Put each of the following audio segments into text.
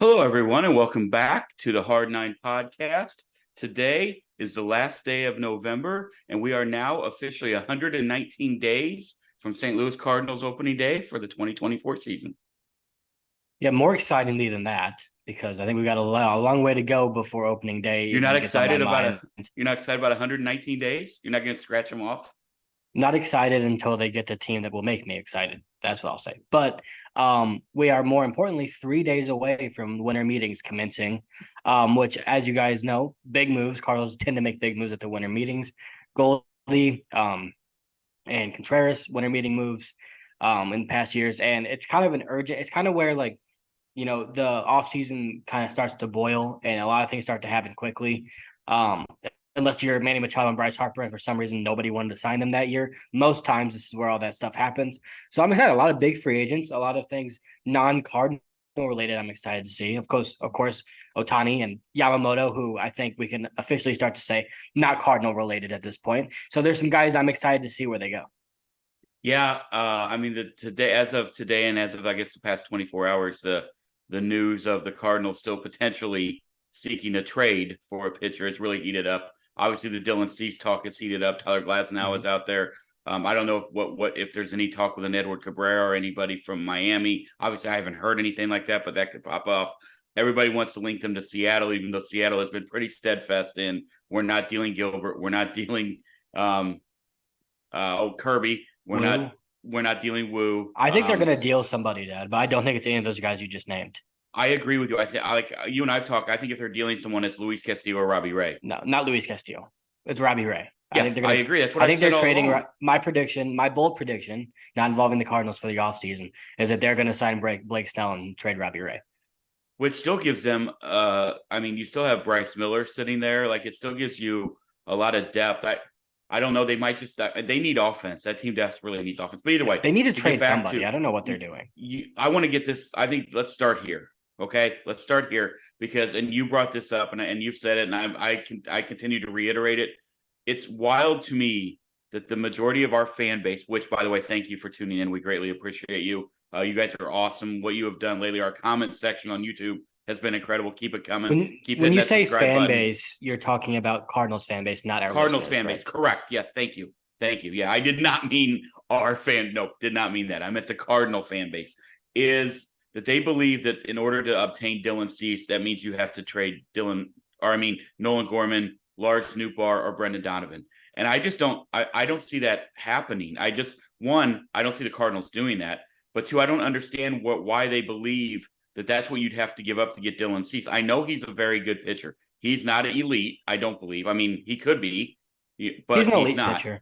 Hello, everyone, and welcome back to the Hard Nine podcast. Today is the last day of November, and we are now officially 119 days from St. Louis Cardinals opening day for the 2024 season. Yeah, more excitingly than that, because I think we got a long way to go before opening day You're not even gets on my excited about a mind. you're not excited about 119 days? You're not going to scratch them off? Not excited until they get the team that will make me excited. That's what I'll say. But we are more importantly 3 days away from winter meetings commencing, which, as you guys know, big moves. Cardinals tend to make big moves at the winter meetings. Goldie and Contreras winter meeting moves in past years, and it's kind of an urgent. It's kind of where the offseason kind of starts to boil and a lot of things start to happen quickly. Um, Unless you're Manny Machado and Bryce Harper, and for some reason nobody wanted to sign them that year. Most times this is where all that stuff happens. So I'm excited. A lot of big free agents, a lot of things non-Cardinal related. I'm excited to see. Of course, Otani and Yamamoto, who I think we can officially start to say not Cardinal related at this point. So there's some guys I'm excited to see where they go. Yeah, I mean, as of today, and as of I guess the past 24 hours, the news of the Cardinals still potentially seeking a trade for a pitcher has really heated up. Obviously, the Dylan Cease talk is heated up. Tyler Glasnow is out there. I don't know if there's any talk with an Edward Cabrera or anybody from Miami. Obviously, I haven't heard anything like that, but that could pop off. Everybody wants to link them to Seattle, even though Seattle has been pretty steadfast in we're not dealing Gilbert, we're not dealing Kirby, Woo. we're not dealing Woo. I think they're gonna deal somebody, Dad, but I don't think it's any of those guys you just named. I agree with you. I think like you and I've talked. I think if they're dealing someone, it's Luis Castillo or Robbie Ray. No, not Luis Castillo. It's Robbie Ray. I Yeah, think they're I gonna. agree. That's what I I've think they're said all trading. along. My prediction, my bold prediction, not involving the Cardinals for the offseason, is that they're going to sign Blake Snell and trade Robbie Ray. Which still gives them. I mean, you still have Bryce Miller sitting there. Like it still gives you a lot of depth. I don't know. They might just they need offense. That team desperately needs offense. But either way, They need to to get trade back somebody. to I don't know what they're doing. I want to get this. I think let's start here. Okay, let's start here because and you brought this up and you've said it and I continue to reiterate it. It's wild to me that the majority of our fan base, which by the way, thank you for tuning in. We greatly appreciate you. You guys are awesome. What you have done lately, our comment section on YouTube has been incredible. Keep it coming. Keep When hitting you that say subscribe fan button. base, you're talking about Cardinals fan base, not our Cardinals listeners, fan base, correct? correct? Yes, thank you, thank you. Yeah, I did not mean our fan. Nope, did not mean that. I meant the Cardinal fan base. Is that they believe that in order to obtain Dylan Cease, that means you have to trade Nolan Gorman, Lars Nootbaar, or Brendan Donovan. And I just don't. I don't see that happening. I don't see the Cardinals doing that. But two, I don't understand why they believe that that's what you'd have to give up to get Dylan Cease. I know he's a very good pitcher. He's not an elite. I don't believe. I mean, he could be, He's but an he's elite not. pitcher.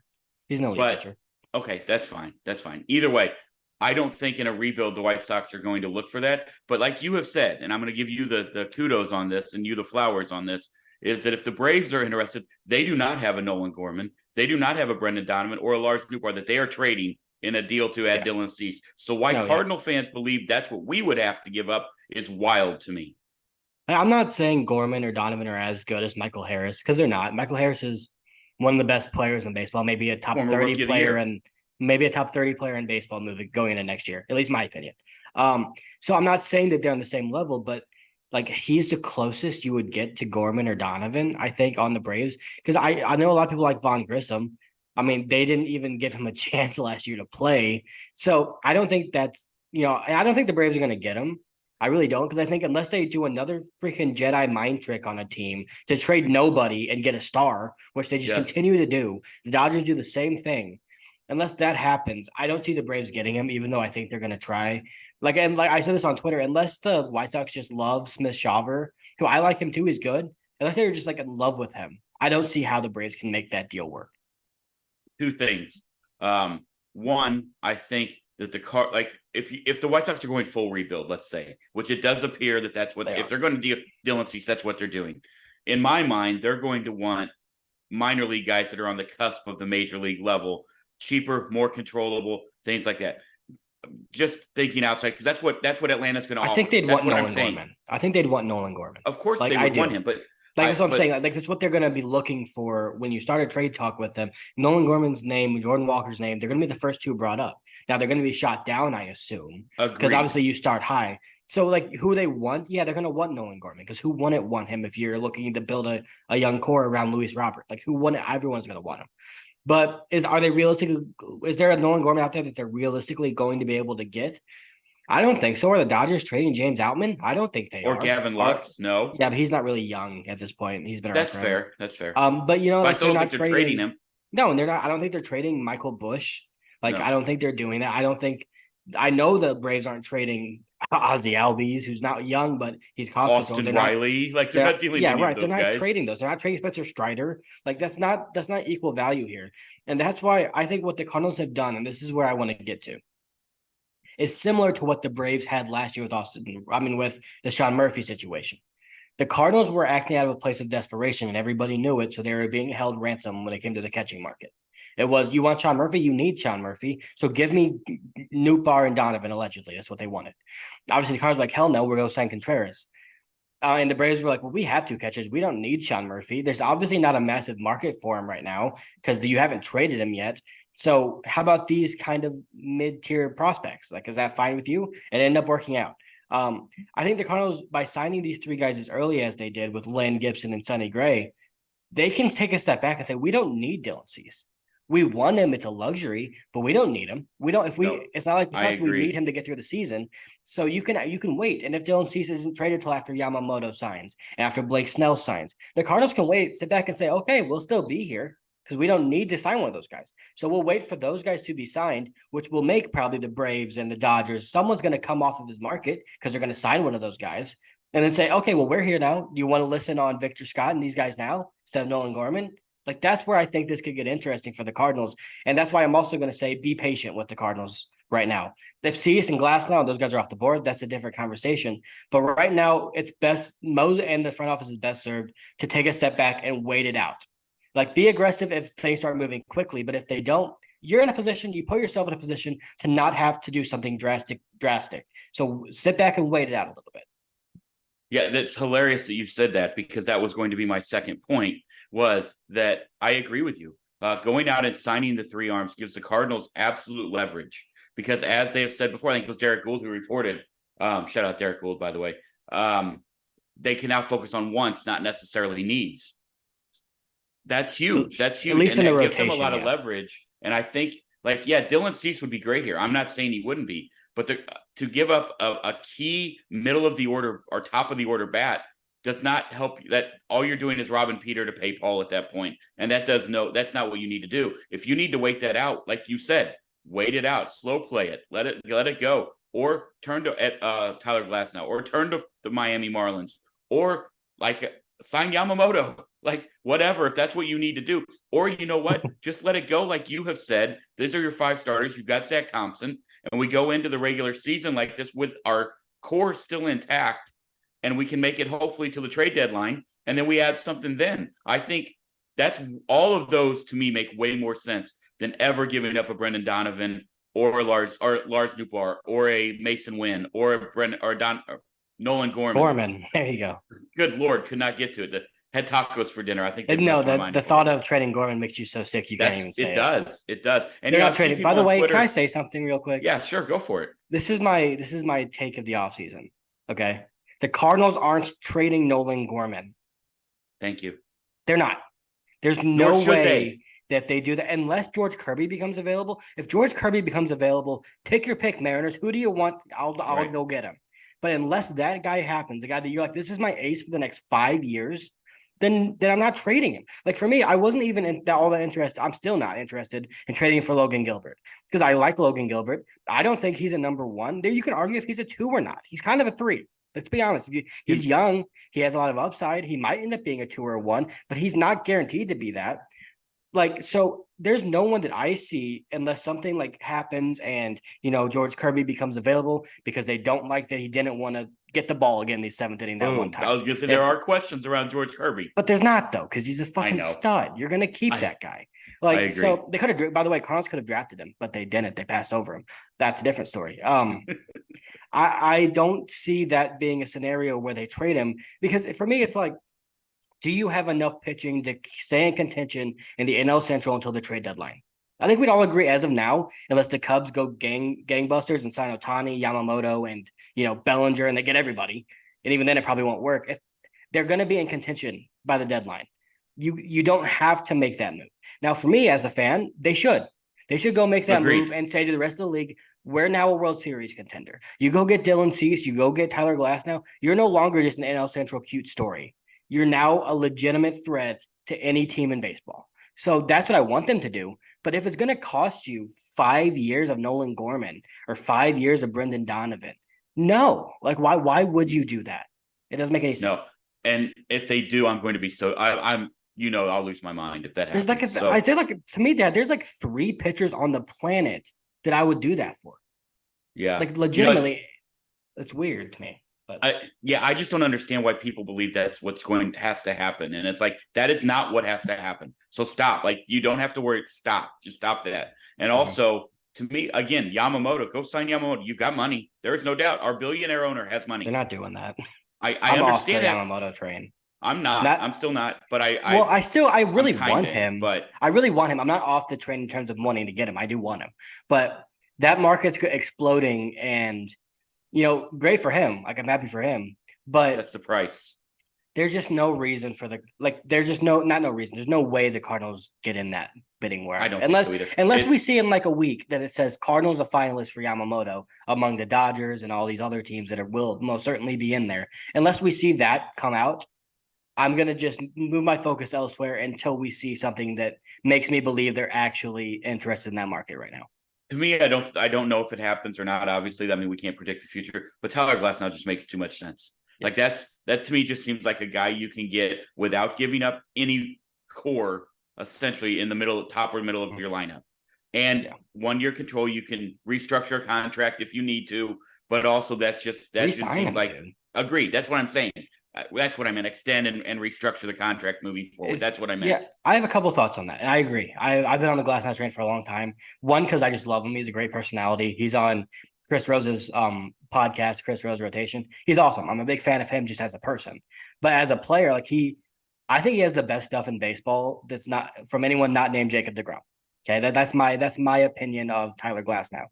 He's an elite But pitcher. okay, that's fine. That's fine. Either way, I don't think in a rebuild the White Sox are going to look for that. But like you have said, and I'm going to give you the kudos on this and you the flowers on this, is that if the Braves are interested, they do not have a Nolan Gorman, they do not have a Brendan Donovan or a Lars Nootbaar that they are trading in a deal to add Yeah. Dylan Cease. So why No, yeah. Cardinal fans believe that's what we would have to give up is wild to me. I'm not saying Gorman or Donovan are as good as Michael Harris because they're not. Michael Harris is one of the best players in baseball, maybe a top Former 30 rookie of the player year. and maybe a top 30 player in baseball moving going into next year, at least my opinion. So I'm not saying that they're on the same level, but like he's the closest you would get to Gorman or Donovan, I think, on the Braves. Because I know a lot of people like Von Grissom. I mean, they didn't even give him a chance last year to play. So I don't think I don't think the Braves are going to get him. I really don't, because I think unless they do another freaking Jedi mind trick on a team to trade nobody and get a star, which they just Yes. continue to do, the Dodgers do the same thing. Unless that happens, I don't see the Braves getting him, even though I think they're going to try. Like I said this on Twitter, unless the White Sox just love Smith Shawver, who I like him too, he's good. Unless they're just like in love with him, I don't see how the Braves can make that deal work. Two things. One, I think that the car like if the White Sox are going full rebuild, let's say, which it does appear that that's what They if are. they're going to deal Dylan Cease, that's what they're doing. In my mind, they're going to want minor league guys that are on the cusp of the major league level, cheaper, more controllable, things like that. Just thinking outside because that's what Atlanta's going to I think offer. they'd That's want what I'm Nolan saying. Gorman. I think they'd want Nolan Gorman. Of course, Like they I would want do. him, but Like that's what I'm saying. Like that's what they're going to be looking for when you start a trade talk with them. Nolan Gorman's name, Jordan Walker's name, they're going to be the first two brought up. Now they're going to be shot down, I assume, because agreed. obviously you start high. So like who they want, yeah, they're going to want Nolan Gorman because who wouldn't want him if you're looking to build a young core around Luis Robert? Like who wouldn't? Everyone's going to want him. But are they realistically? Is there a Nolan Gorman out there that they're realistically going to be able to get? I don't think so. Are the Dodgers trading James Outman? I don't think they Or are. Gavin Lux? No. Yeah, but he's not really young at this point. He's been around That's forever. fair. That's fair. But you know, But I like still they're don't not think they're trading him. No, and they're not. I don't think they're trading Michael Bush. Like No. I don't think they're doing that. I don't think. I know the Braves aren't trading Ozzy Albies, who's not young, but he's cost control. Austin Riley. Like they're not dealing yeah, with right. those They're not guys. trading those. They're not trading Spencer Strider. Like that's not equal value here. And that's why I think what the Cardinals have done, and this is where I want to get to, is similar to what the Braves had last year with with the Sean Murphy situation. The Cardinals were acting out of a place of desperation, and everybody knew it, so they were being held ransom when it came to the catching market. It was, you want Sean Murphy, you need Sean Murphy, so give me Nootbaar and Donovan, allegedly. That's what they wanted. Obviously, the Cardinals were like, hell no, we're going to sign Contreras. And the Braves were like, well, we have two catchers. We don't need Sean Murphy. There's obviously not a massive market for him right now because you haven't traded him yet. So how about these kind of mid-tier prospects? Like, is that fine with you? And it ended up working out. I think the Cardinals, by signing these three guys as early as they did with Lynn Gibson and Sonny Gray, they can take a step back and say, we don't need Dylan Cease. We want him. It's a luxury, but we don't need him. We don't. It's not like we need him to get through the season. So you can wait. And if Dylan Cease isn't traded till after Yamamoto signs and after Blake Snell signs, the Cardinals can wait, sit back and say, okay, we'll still be here because we don't need to sign one of those guys. So we'll wait for those guys to be signed, which will make probably the Braves and the Dodgers. Someone's going to come off of his market because they're going to sign one of those guys and then say, okay, well, we're here now. Do you want to listen on Victor Scott and these guys now instead of Nolan Gorman? Like, that's where I think this could get interesting for the Cardinals. And that's why I'm also going to say be patient with the Cardinals right now. If Cease and Glass now, those guys are off the board, that's a different conversation. But right now, it's best, Mo and the front office is best served to take a step back and wait it out. Like, be aggressive if things start moving quickly. But if they don't, you're in a position, you put yourself in a position to not have to do something drastic. So sit back and wait it out a little bit. Yeah, that's hilarious that you said that because that was going to be my second point. Was that I agree with you. Going out and signing the three arms gives the Cardinals absolute leverage because, as they have said before, I think it was Derek Gould who reported. Shout out Derek Gould, by the way. They can now focus on wants, not necessarily needs. That's huge. That's huge. At least and in the gives rotation, them a lot of leverage. And I think, Dylan Cease would be great here. I'm not saying he wouldn't be, but to give up a key middle of the order or top of the order bat does not help. That all you're doing is robbing Peter to pay Paul at that point. And that's not what you need to do. If you need to wait that out, like you said, wait it out, slow play it, let it go, or turn to Tyler Glass now, or turn to the Miami Marlins, or sign Yamamoto, like whatever, if that's what you need to do. Or you know what, just let it go. Like you have said, these are your five starters. You've got Zach Thompson, and we go into the regular season like this with our core still intact. And we can make it hopefully to the trade deadline, and then we add something then. I think that's all of those to me make way more sense than ever giving up a Brendan Donovan or Lars Nootbaar or a Mason Wynn or a Nolan Gorman. There you go. Good Lord, could not get to it. Had tacos for dinner. I think no, the thought of trading Gorman makes you so sick you can't even say it. It does. And they're not trading. By the way, Twitter, can I say something real quick? Yeah, sure, go for it. This is my take of the offseason. Okay. The Cardinals aren't trading Nolan Gorman. Thank you. They're not. There's no way that they do that unless George Kirby becomes available. If George Kirby becomes available, take your pick, Mariners. Who do you want? I'll go get him. But unless that guy happens, the guy that you're like, this is my ace for the next 5 years, then I'm not trading him. Like for me, I wasn't even all that interested. I'm still not interested in trading for Logan Gilbert because I like Logan Gilbert. I don't think he's a number one. There you can argue if he's a 2 or not. He's kind of a 3. Let's be honest. He's young. He has a lot of upside. He might end up being a 2 or a 1, but he's not guaranteed to be that. So there's no one that I see unless something happens and, George Kirby becomes available because they don't like that he didn't want to get the ball again in the 7th inning that one time. I was going to say there are questions around George Kirby. But there's not, though, because he's a fucking stud. You're going to keep that guy. I agree. So they could have, by the way, Cardinals could have drafted him, but they didn't. They passed over him. That's a different story. I don't see that being a scenario where they trade him because for me, it's like do you have enough pitching to stay in contention in the NL Central until the trade deadline? I think we'd all agree as of now, unless the Cubs go gangbusters and sign Ohtani, Yamamoto, and Bellinger, and they get everybody, and even then it probably won't work. If they're going to be in contention by the deadline, you don't have to make that move. Now, for me as a fan, they should. They should go make that Agreed. move and say to the rest of the league, we're now a World Series contender. You go get Dylan Cease, you go get Tyler Glasnow. You're no longer just an NL Central cute story. You're now a legitimate threat to any team in baseball. So that's what I want them to do. But if it's going to cost you 5 years of Nolan Gorman or 5 years of Brendan Donovan, no. Like, why would you do that? It doesn't make any sense. No. And if they do, I'm going to be so I'm I'll lose my mind if that happens. I say, to me, Dad, there's like 3 pitchers on the planet that I would do that for. Yeah. Like, legitimately, it's weird to me. But I just don't understand why people believe that's what's has to happen. And it's like, that is not what has to happen. So stop. Like, you don't have to worry. Stop. Just stop that. And also, to me, again, Yamamoto, go sign Yamamoto. You've got money. There is no doubt. Our billionaire owner has money. They're not doing that. I I'm understand off the Yamamoto train. I'm not. I'm still not. But I really want him. But I really want him. I'm not off the train in terms of wanting to get him. I do want him. But that market's exploding, and great for him. Like, I'm happy for him. But that's the price. There's just no reason for there's just no reason. There's no way the Cardinals get in that bidding war. I don't think so either. Unless we see in like a week that it says Cardinals a finalist for Yamamoto among the Dodgers and all these other teams that will most certainly be in there. Unless we see that come out, I'm going to just move my focus elsewhere until we see something that makes me believe they're actually interested in that market right now. To me, I don't know if it happens or not. Obviously, I mean, we can't predict the future, but Tyler Glasnow just makes too much sense. Yes. Like, that to me just seems like a guy you can get without giving up any core, essentially in the top or middle of your lineup. And 1 year control, you can restructure a contract if you need to, but also that just seems like, agreed. That's what I'm saying. That's what I meant. Extend and restructure the contract moving forward. That's what I meant. Yeah, I have a couple of thoughts on that, and I agree. I've been on the Glasnow train for a long time. One, because I just love him. He's a great personality. He's on Chris Rose's podcast, Chris Rose Rotation. He's awesome. I'm a big fan of him just as a person. But as a player, I think he has the best stuff in baseball that's not from anyone not named Jacob deGrom. Okay, that's my opinion of Tyler Glasnow.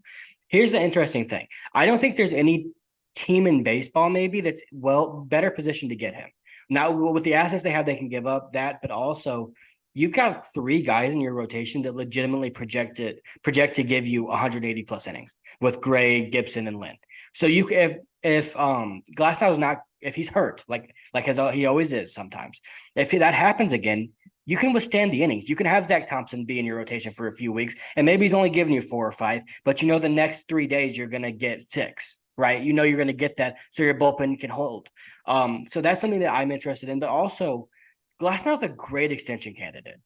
Here's the interesting thing. I don't think there's any team in baseball maybe that's better positioned to get him. Now, with the assets they have, they can give up that, but also you've got 3 guys in your rotation that legitimately project to give you 180 plus innings with Gray, Gibson, and Lynn. So if Glasnow is not, if he's hurt, like as he always is sometimes, if that happens again, you can withstand the innings. You can have Zach Thompson be in your rotation for a few weeks, and maybe he's only giving you 4 or 5, but the next 3 days you're going to get 6. Right. You're going to get that so your bullpen can hold. So that's something that I'm interested in. But also, Glasnow's a great extension candidate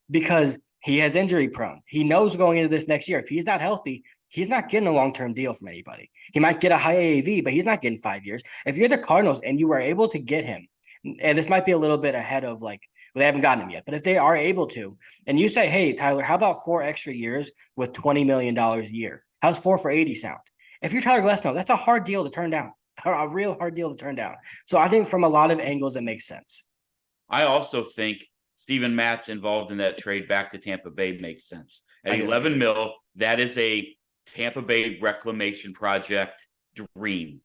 because he has injury prone. He knows going into this next year, if he's not healthy, he's not getting a long-term deal from anybody. He might get a high AAV, but he's not getting 5 years. If you're the Cardinals and you are able to get him, and this might be a little bit ahead of they haven't gotten him yet, but if they are able to, and you say, hey, Tyler, how about 4 extra years with $20 million a year? How's 4 for 80 sound? If you're Tyler Glasnow, that's a hard deal to turn down, a real hard deal to turn down. So I think from a lot of angles, it makes sense. I also think Steven Matz involved in that trade back to Tampa Bay makes sense. At $11 million, that is a Tampa Bay reclamation project dream.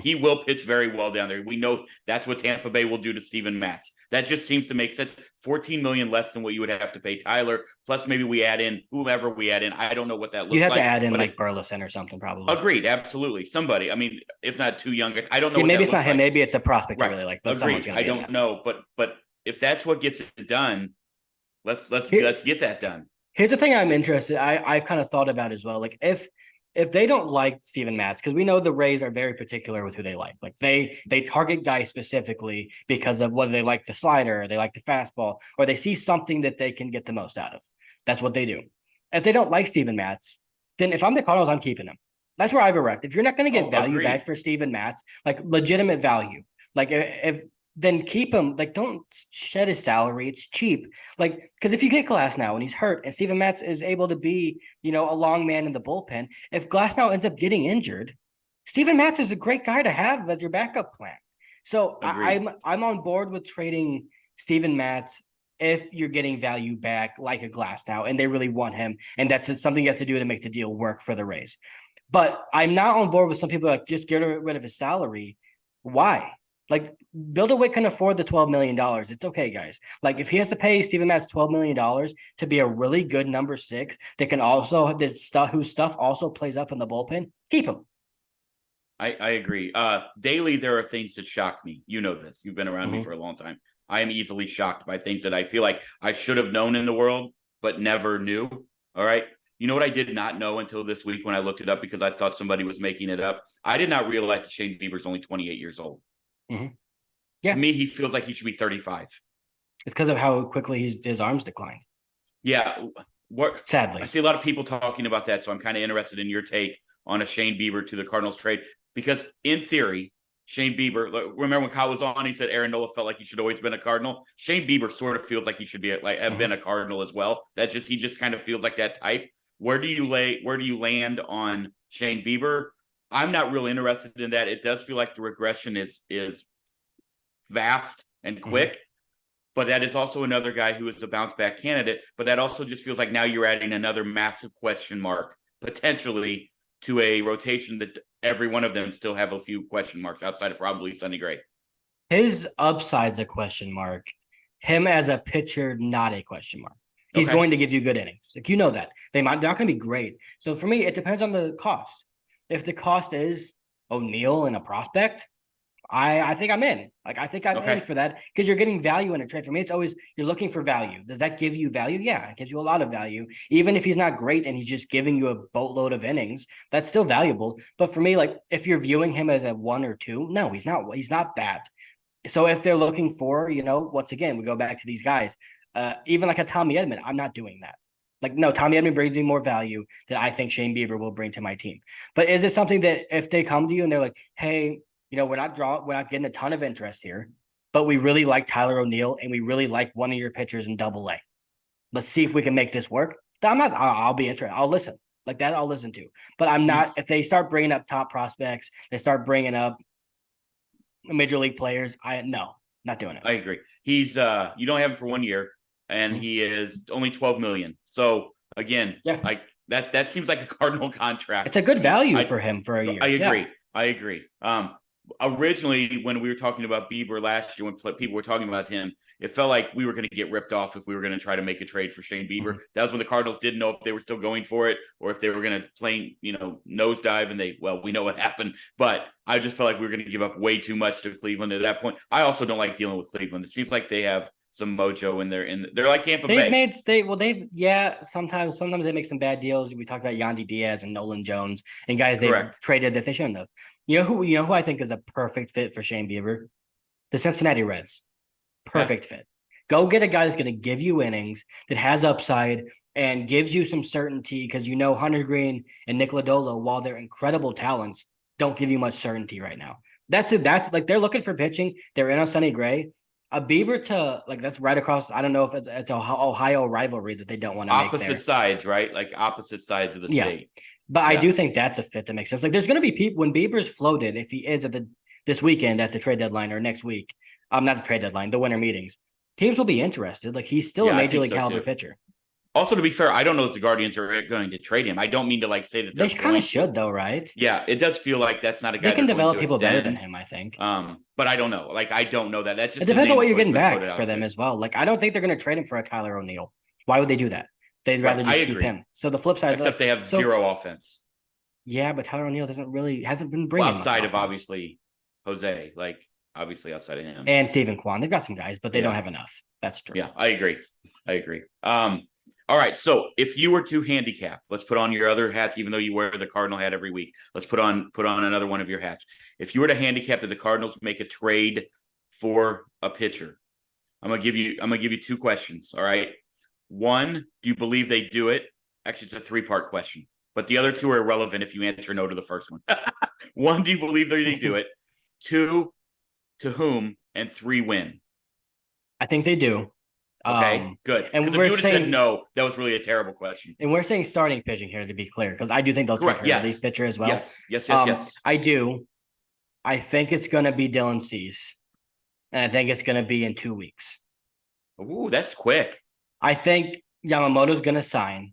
He will pitch very well down there. We know that's what Tampa Bay will do to Steven Matz. That just seems to make sense. $14 million less than what you would have to pay Tyler. Plus, maybe we add in whomever we add in. I don't know what that looks like. You have to add in Burleson or something, probably. Agreed, absolutely. Somebody. I mean, if not too young, I don't know. Yeah, maybe it's not him. Maybe it's a prospect I really like. But agreed. I don't know, but if that's what gets it done, let's get that done. Here's the thing I'm interested. I've kind of thought about as well. Like if they don't like Steven Matz, because we know the Rays are very particular with who they like. Like they target guys specifically because of whether they like the slider, or they like the fastball, or they see something that they can get the most out of. That's what they do. If they don't like Steven Matz, then if I'm the Cardinals, I'm keeping him. That's where I've erected. If you're not going to get value back for Steven Matz, legitimate value, then keep him. Don't shed his salary. It's cheap. Because if you get Glasnow and he's hurt and Steven Matz is able to be, a long man in the bullpen, if Glasnow ends up getting injured, Steven Matz is a great guy to have as your backup plan. So I'm on board with trading Steven Matz, if you're getting value back like a Glass now, and they really want him, and that's something you have to do to make the deal work for the Rays. But I'm not on board with some people like just get rid of his salary. Why? Like Build a Wick can afford the $12 million. It's okay, guys. Like if he has to pay Steven Matz $12 million to be a really good number 6 that can also whose stuff also plays up in the bullpen, keep him. I agree. Daily, there are things that shock me. You know this. You've been around me for a long time. I am easily shocked by things that I feel like I should have known in the world, but never knew. All right. You know what I did not know until this week when I looked it up because I thought somebody was making it up? I did not realize that Shane Bieber's only 28 years old. Yeah. To me, he feels like he should be 35. It's because of how quickly his arms declined. Yeah. Sadly. I see a lot of people talking about that, so I'm kind of interested in your take on a Shane Bieber to the Cardinals trade because in theory, Shane Bieber, remember when Kyle was on, he said Aaron Nola felt like he should always been a Cardinal. Shane Bieber sort of feels like he should be have been a Cardinal as well. He just kind of feels like that type. Where do you land on Shane Bieber? I'm not real interested in that. It does feel like the regression is vast and quick, but that is also another guy who is a bounce back candidate. But that also just feels like now you're adding another massive question mark potentially to a rotation that every one of them still have a few question marks outside of probably Sonny Gray. His upside's a question mark. Him as a pitcher, not a question mark. He's going to give you good innings. Like, you know that. They're not going to be great. So for me, it depends on the cost. If the cost is O'Neill and a prospect, I think I'm in. Like, I think I'm in for that because you're getting value in a trade. For me, it's always you're looking for value. Does that give you value? Yeah, it gives you a lot of value. Even if he's not great and he's just giving you a boatload of innings, that's still valuable. But for me, like if you're viewing him as a 1 or 2, no, he's not. He's not that. So if they're looking for, once again, we go back to these guys, even like a Tommy Edman, I'm not doing that. Like, no, Tommy Edman brings me more value than I think Shane Bieber will bring to my team. But is it something that if they come to you and they're like, hey, we're not getting a ton of interest here, but we really like Tyler O'Neill and we really like one of your pitchers in Double-A. Let's see if we can make this work. I'll be interested. I'll listen. Like that, I'll listen to. But I'm not. If they start bringing up top prospects, they start bringing up major league players. Not doing it. I agree. He's you don't have him for 1 year, and he is only $12 million. So again, like that seems like a Cardinal contract. It's a good value for him for a year. I agree. Originally, when we were talking about Bieber last year, when people were talking about him, it felt like we were going to get ripped off if we were going to try to make a trade for Shane Bieber. That was when the Cardinals didn't know if they were still going for it or if they were going to play, nosedive. And we know what happened. But I just felt like we were going to give up way too much to Cleveland at that point. I also don't like dealing with Cleveland. It seems like they have some mojo in there, and they're like Tampa Bay. Sometimes they make some bad deals. We talked about Yandy Diaz and Nolan Jones and guys they traded that they shouldn't have. You know who I think is a perfect fit for Shane Bieber? The Cincinnati Reds. Perfect fit. Go get a guy that's going to give you innings, that has upside, and gives you some certainty because Hunter Green and Nick Lodolo, while they're incredible talents, don't give you much certainty right now. That's it. That's like they're looking for pitching. They're in on Sonny Gray. A Bieber to that's right across. I don't know if it's an Ohio rivalry that they don't want to make opposite sides, right? Like opposite sides of the state. But I do think that's a fit that makes sense. Like there's going to be people when Bieber's floated, if he is this weekend at the trade deadline or next week, not the trade deadline, the winter meetings, teams will be interested. Like he's still a major league caliber pitcher. Also, to be fair, I don't know if the Guardians are going to trade him. I don't mean to say that they kind of should, though, right? Yeah, it does feel like that's not a guy. They can develop people better than him, I think. But I don't know. Like I don't know that. That's just it depends on what you're getting back for them as well. Like I don't think they're going to trade him for a Tyler O'Neill. Why would they do that? They'd rather just keep him. So the flip side, except they have zero offense. Yeah, but Tyler O'Neill hasn't been bringing outside of obviously Jose, obviously outside of him and Steven Kwan. They've got some guys, but they don't have enough. That's true. Yeah, I agree. All right, so if you were to handicap, let's put on your other hats, even though you wear the Cardinal hat every week. Let's put on another one of your hats. If you were to handicap that the Cardinals make a trade for a pitcher, I'm gonna give you two questions. All right. One, do you believe they do it? Actually, it's a 3-part question, but the other two are irrelevant if you answer no to the first one. One, do you believe they do it? 2, to whom? And 3, when? I think they do. Okay, good. And if you would have said no, that was really a terrible question. And we're saying starting pitching here to be clear, because I do think they'll trade a relief pitcher as well. Yes. I do. I think it's going to be Dylan Cease, and I think it's going to be in 2 weeks. Ooh, that's quick. I think Yamamoto's going to sign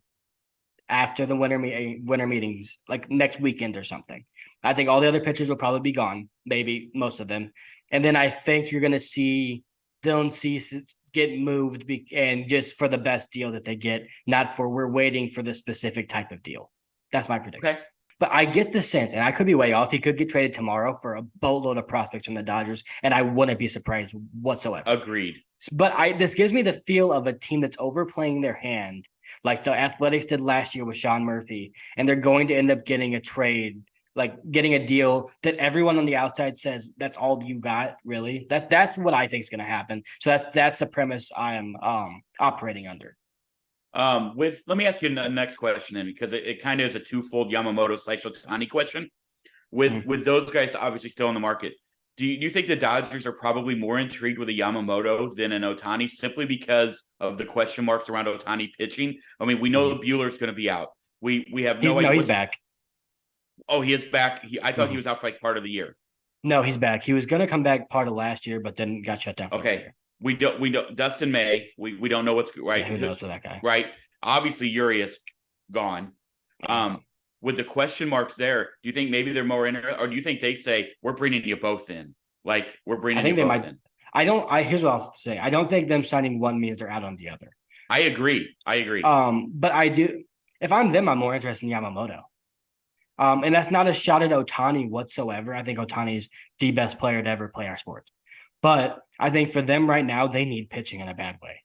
after the winter meetings, like next weekend or something. I think all the other pitchers will probably be gone, maybe most of them. And then I think you're going to see Dylan Cease get moved and just for the best deal that they get, not for we're waiting for the specific type of deal. That's my prediction. Okay. But I get the sense, and I could be way off. He could get traded tomorrow for a boatload of prospects from the Dodgers, and I wouldn't be surprised whatsoever. Agreed. But this gives me the feel of a team that's overplaying their hand, like the Athletics did last year with Sean Murphy, and they're going to end up getting a trade, like getting a deal that everyone on the outside says that's all you got. Really, that's what I think is going to happen. So that's the premise I am operating under. Let me ask you the next question then, because it kind of is a twofold Yamamoto/Ohtani question. With those guys obviously still on the market, do you think the Dodgers are probably more intrigued with a Yamamoto than an Ohtani simply because of the question marks around Ohtani pitching? I mean, we know Buehler's going to be out. We have no idea. No, he's back. Oh, he is back. I thought he was out for like part of the year. No, he's back. He was going to come back part of last year, but then got shut down. For this year. We don't Dustin May. We don't know what's right. Yeah, who knows with that guy? Right. Obviously, Urias gone. With the question marks there, do you think maybe they're more interested, or do you think they say we're bringing you both in? Like we're bringing. I think you both in. Here's what I'll say. I don't think them signing one means they're out on the other. I agree. But I do. If I'm them, I'm more interested in Yamamoto. And that's not a shot at Ohtani whatsoever. I think Ohtani's the best player to ever play our sport. But I think for them right now, they need pitching in a bad way.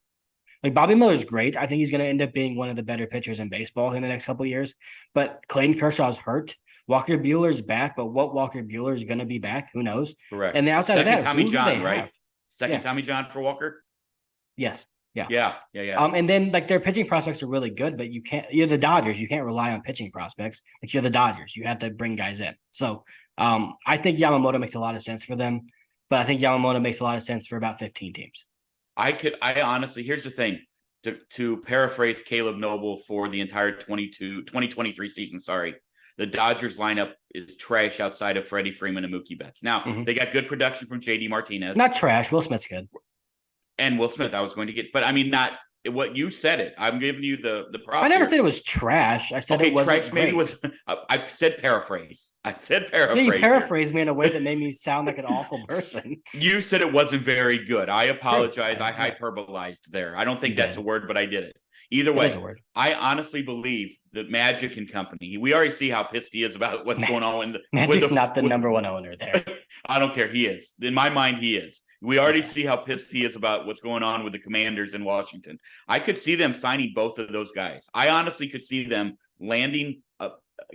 Like Bobby Miller's great. I think he's going to end up being one of the better pitchers in baseball in the next couple of years. But Clayton Kershaw's hurt. Walker Buehler's back, but what Walker Buehler is going to be back, who knows? Correct. And the outside Second of that, Tommy John, right? Have? Second Tommy John for Walker. Yes. Yeah. And then like their pitching prospects are really good, but you're the Dodgers. You can't rely on pitching prospects. Like you're the Dodgers. You have to bring guys in. So I think Yamamoto makes a lot of sense for them, but I think Yamamoto makes a lot of sense for about 15 teams. I honestly, here's the thing. To paraphrase Caleb Noble for the entire 2023 season, the Dodgers lineup is trash outside of Freddie Freeman and Mookie Betts. Now, they got good production from JD Martinez. Not trash. Will Smith's good. And Will Smith, I was going to get, but I mean, not what you said it. I'm giving you the prop. I never said it was trash. I said it wasn't trash. Great. Maybe was. I said paraphrase. Yeah, you paraphrased me in a way that made me sound like an awful person. You said it wasn't very good. I apologize. I hyperbolized there. I don't think that's a word, but I did it. Either way, I honestly believe that Magic and company. We already see how pissed he is about what's going on. Magic's not the number one owner there. I don't care. He is. In my mind, he is. We already see how pissed he is about what's going on with the Commanders in Washington. I could see them signing both of those guys. I honestly could see them landing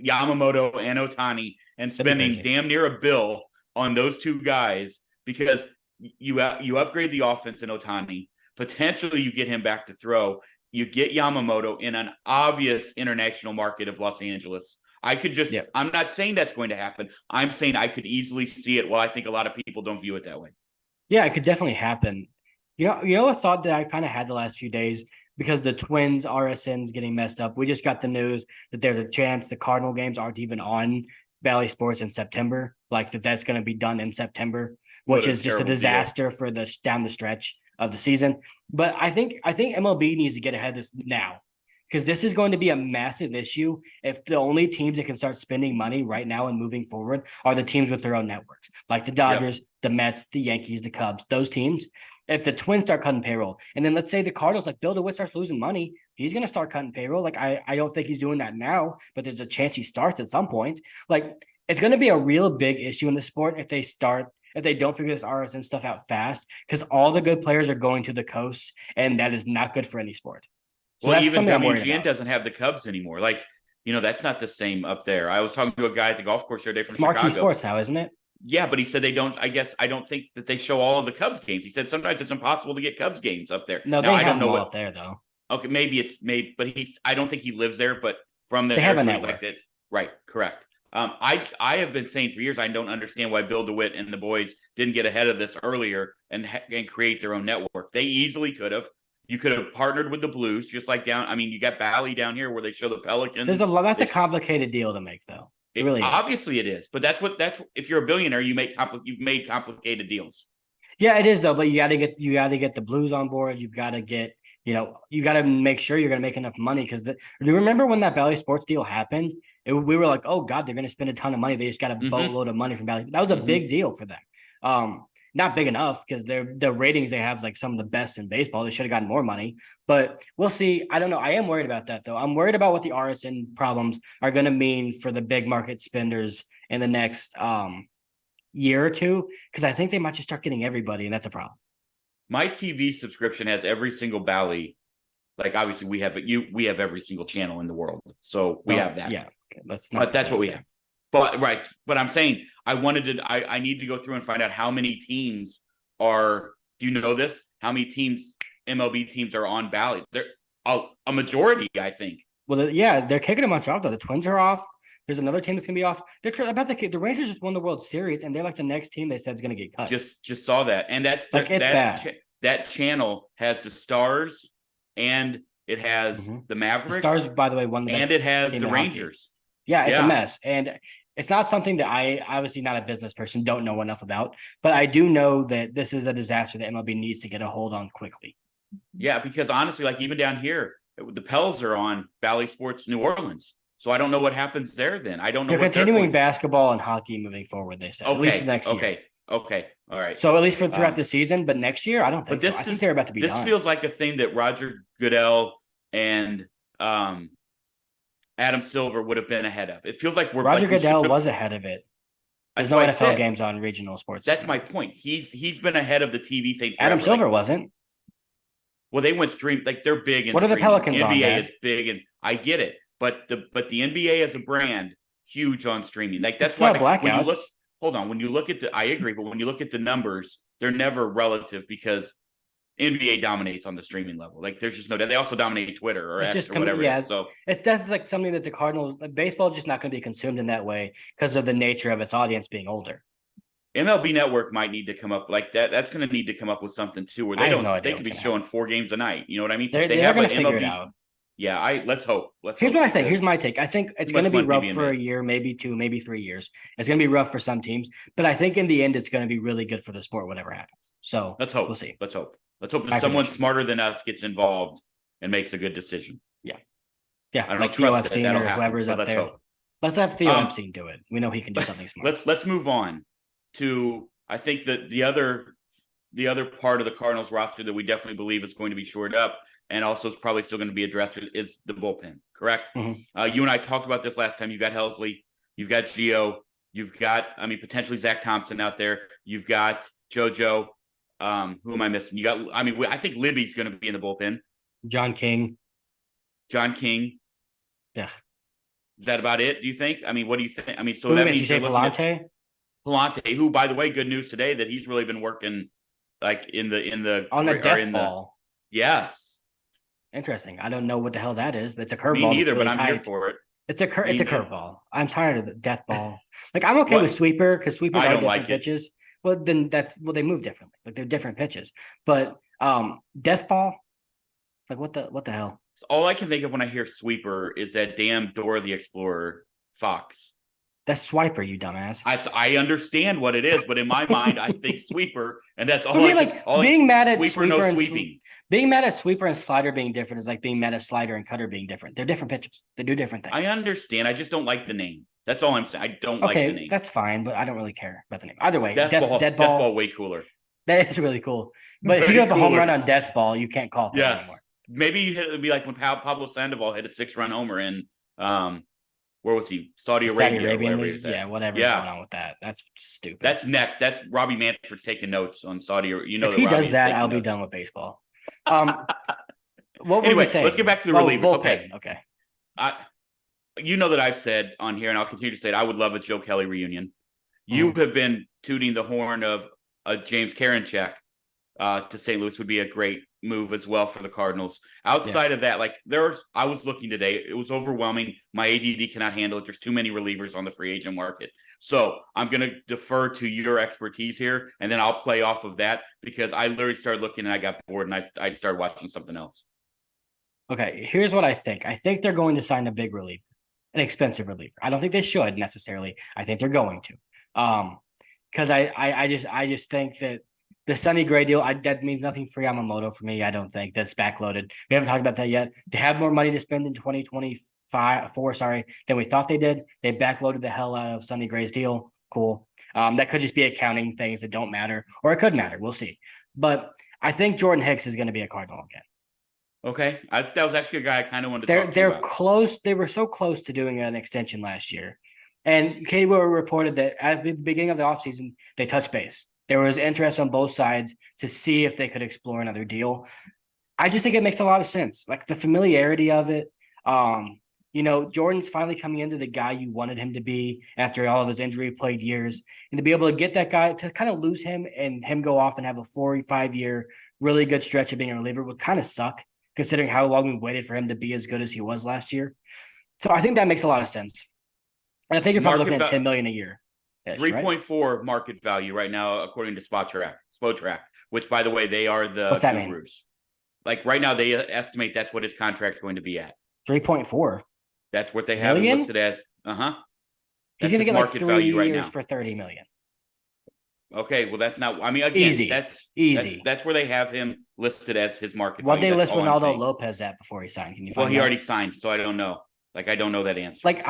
Yamamoto and Ohtani and spending damn near $1 billion on those two guys because you upgrade the offense in Ohtani. Potentially, you get him back to throw. You get Yamamoto in an obvious international market of Los Angeles. I could just I'm not saying that's going to happen. I'm saying I could easily see it. Well, I think a lot of people don't view it that way. Yeah, it could definitely happen. You know a thought that I kind of had the last few days because the Twins RSN's getting messed up. We just got the news that there's a chance the Cardinal games aren't even on Bally Sports in September. Like that's going to be done in September, which is just a disaster for the down the stretch of the season. But I think MLB needs to get ahead of this now because this is going to be a massive issue if the only teams that can start spending money right now and moving forward are the teams with their own networks, like the Dodgers, the Mets, the Yankees, the Cubs, those teams. If the Twins start cutting payroll, and then let's say the Cardinals, like Bill DeWitt starts losing money, he's going to start cutting payroll. Like I don't think he's doing that now, but there's a chance he starts at some point. Like it's going to be a real big issue in the sport if they don't figure this RSN stuff out fast, because all the good players are going to the coast, and that is not good for any sport. So well, even WGN doesn't have the Cubs anymore. Like, that's not the same up there. I was talking to a guy at the golf course the other day from Chicago. It's Marquee Sports now, isn't it? Yeah, but he said they don't. I guess I don't think that they show all of the Cubs games. He said sometimes it's impossible to get Cubs games up there. No, I don't know up there though. Okay, maybe, but I don't think he lives there. But from the they have a network. Like that, right? Correct. I have been saying for years I don't understand why Bill DeWitt and the boys didn't get ahead of this earlier and create their own network. They easily could have. You could have partnered with the Blues, just like down. I mean, you got Bally down here where they show the Pelicans. That's a complicated deal to make, though. It really is. Obviously it is, but that's if you're a billionaire, you've made complicated deals. Yeah, it is though, but you gotta get the Blues on board. You've got to get, you got to make sure you're gonna make enough money because do you remember when that Bally Sports deal happened? We were like, oh God, they're gonna spend a ton of money. They just got a Hmm. boatload of money from Bally. That was a Hmm. big deal for them. Not big enough because the ratings they have is like some of the best in baseball. They should have gotten more money, but we'll see. I don't know. I am worried about that though. I'm worried about what the RSN problems are gonna mean for the big market spenders in the next year or two because I think they might just start getting everybody, and that's a problem. My TV subscription has every single Bally. Like obviously we have every single channel in the world, so we Don't have that. yeah. Okay, let's not But put that's that what out we there. have. But right, but I'm saying I need to go through and find out how many teams are. Do you know this? How many teams MLB teams are on Bally? They're a majority, I think. Well, yeah, they're kicking a bunch off though. The Twins are off. There's another team that's gonna be off. They're about the Rangers just won the World Series, and they're like the next team they said is gonna get cut. Just saw that, and Like it's bad. that channel has the Stars, and it has Mhm. the The Stars, Mavericks, by the way, won the best and it has game the in hockey. Rangers. Yeah, it's a Yeah, mess, and it's not something that I obviously not a business person don't know enough about, but I do know that this is a disaster that MLB needs to get a hold on quickly. yeah. Because honestly, like even down here, the Pels are on Bally Sports New Orleans, so I don't know what happens there. Then I don't know They're what they're continuing going. basketball and hockey moving forward. They said at least for the Okay, next year. okay, okay. All right. So at least for throughout Um, the season, but next year, I don't but think so. I think they're about to be this done. feels like a thing that Roger Goodell and um, Adam Silver would have been ahead of. It feels like Roger we should Goodell have. was ahead of it. There's That's no why I NFL said games on regional sports that's my networks. point. He's been ahead of the TV thing Adam forever. Silver Like, wasn't. well, they went stream like they're big in What are the streaming. The Pelicans on, NBA Dad? is big, and I get it, but the NBA as a brand huge on streaming. Like They that's still why have when you look, blackouts. hold on, when you look at the, I agree, but when you look at the numbers, they're never relative because NBA dominates on the streaming level. Like there's just no. They also dominate Twitter or It's X just or whatever it yeah. is. So That's like something that the Cardinals baseball is just not going to be consumed in that way because of the nature of its audience being older. MLB Network might need to come up like that. That's going to need to come up with something too, where I have no they idea could what's be going to happen. showing 4 games a night. You know what I mean? They They're have going an to figure it MLB. out. Yeah, I let's hope. Let's Here's hope what I think. Here's because my take. I think it's too going much to be money rough being for a made. year, maybe 2, maybe 3 years. It's going to be rough for some teams, but I think in the end, it's going to be really good for the sport, whatever happens. So Let's we'll hope. see. Let's hope. Let's hope that My someone prediction. smarter than us gets involved and makes a good decision. Yeah. Yeah. I don't Like Theo trust that Epstein that'll or happen, whoever's but up let's there. hope. Let's have Theo Um, Epstein do it. We know he can do something smart. let's move on to I think that the other part of the Cardinals roster that we definitely believe is going to be shored up and also is probably still going to be addressed is the bullpen, correct? Mm-hmm. You and I talked about this last time. You've got Helsley, you've got Gio, you've got, I mean, potentially Zach Thompson out there. You've got JoJo. Who am I missing? You got, I mean, I think Libby's going to be in the bullpen. John King. John King. Yeah. Is that about it? Do you think? I mean, what do you think? I mean, so Who that makes you means say you're looking at Palante? Palante, who, by the way, good news today that he's really been working like in the On a or death in the ball. yes. Interesting. I don't know what the hell that is, but it's a Me curveball that's neither, really but I'm here tight. for it. It's a Me, curveball. I'm tired of the death ball. Like I'm okay with what sweeper because sweepers I are don't different like it. pitches. Well, then they move differently. Like they're different pitches. But death ball, like what the hell? All I can think of when I hear sweeper is that damn Dora the Explorer Fox. That's swiper, you dumbass. I understand what it is, but in my mind, I think sweeper, and that's I all mean, I can. like All being mad at sweeper, sweeper no and sweeping. being mad at sweeper and slider being different is like being mad at slider and cutter being different. They're different pitches. They do different things. I understand. I just don't like the name. That's all I'm saying. I don't like the Okay, name. that's fine, but I don't really care about the name. Either way, Death ball, dead death ball, ball, way cooler. that is really cool. But if you Way have a home cooler. run on death ball, you can't call it that Yes, anymore. maybe it'd be like when Pablo Sandoval hit a 6-run homer in where was he? Saudi Arabia, Arabian whatever League, yeah, whatever's yeah. going on with that. That's stupid. That's next. That's Robbie Manfred's taking notes on Saudi. You know, if he does that, I'll notes. be done with baseball. What were Anyway, we saying? let's get back to the relievers. Bullpen. Okay. You know that I've said on here, and I'll continue to say it, I would love a Joe Kelly reunion. You have been tooting the horn of a James Karinchak to St. Louis would be a great move as well for the Cardinals. Outside of that, like I was looking today, it was overwhelming. My ADD cannot handle it. There's too many relievers on the free agent market. So I'm going to defer to your expertise here, and then I'll play off of that because I literally started looking and I got bored and I started watching something else. Okay, here's what I think. I think they're going to sign a big reliever, an expensive reliever. I don't think they should necessarily. I think they're going to. Because I just think that The Sonny Gray deal, that means nothing for Yamamoto for me. I don't think that's backloaded. We haven't talked about that yet. They have more money to spend in 2024, sorry, than we thought they did. They backloaded the hell out of Sonny Gray's deal. Cool. That could just be accounting things that don't matter, or it could matter. We'll see. But I think Jordan Hicks is going to be a Cardinal again. Okay, that was actually a guy I kind of wanted to talk to They're about. close. They were so close to doing an extension last year. And Katie Will reported that at the beginning of the offseason, they touched base. There was interest on both sides to see if they could explore another deal. I just think it makes a lot of sense. Like the familiarity of it. Jordan's finally coming into the guy you wanted him to be after all of his injury played years. And to be able to get that guy, to kind of lose him and him go off and have a 4-5 year really good stretch of being a reliever would kind of suck, considering how long we waited for him to be as good as he was last year. So I think that makes a lot of sense. And I think you're probably looking at $10 million a year. 3.4 right? Market value right now, according to Spotrac, which, by the way, they are the What's that mean? gurus. Like right now, they estimate that's what his contract's going to be at. 3.4. That's what they have it listed as. He's going to get like 3 years for $30 million. Okay, well, that's not. I mean, again, easy. That's easy. That's where they have him listed as his market. What they list Ronaldo Lopez at before he signed? Can you find? Well, he already signed, so I don't know. Like, I don't know that answer. Like,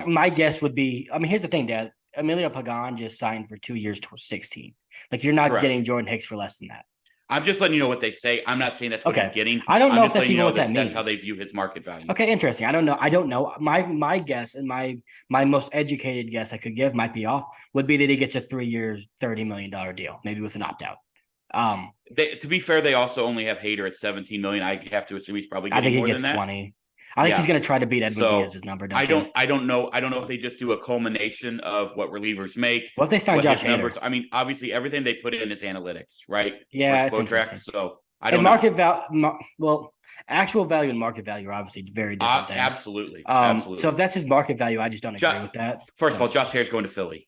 my guess would be. I mean, here's the thing, Dad. Emilio Pagan just signed for 2 years, 16. Like, you're not getting Jordan Hicks for less than that. I'm just letting you know what they say. I'm not saying that's what he's getting. I don't know if that's even what that means. That's how they view his market value. Okay, interesting. I don't know. My guess and my most educated guess I could give, might be off, would be that he gets a 3 years, $30 million deal, maybe with an opt out. To be fair, they also only have Hader at 17 million. I have to assume he's probably getting more than that. I think he gets 20. I think he's going to try to beat Edwin Diaz's number. I don't know if they just do a culmination of what relievers make. What if they sign Josh Hader? I mean, obviously, everything they put in is analytics, right? Yeah, it's interesting. So I don't know. Market value, actual value and market value are obviously very different things. Absolutely. So if that's his market value, I just don't agree with that. First of all, Josh Hader's going to Philly.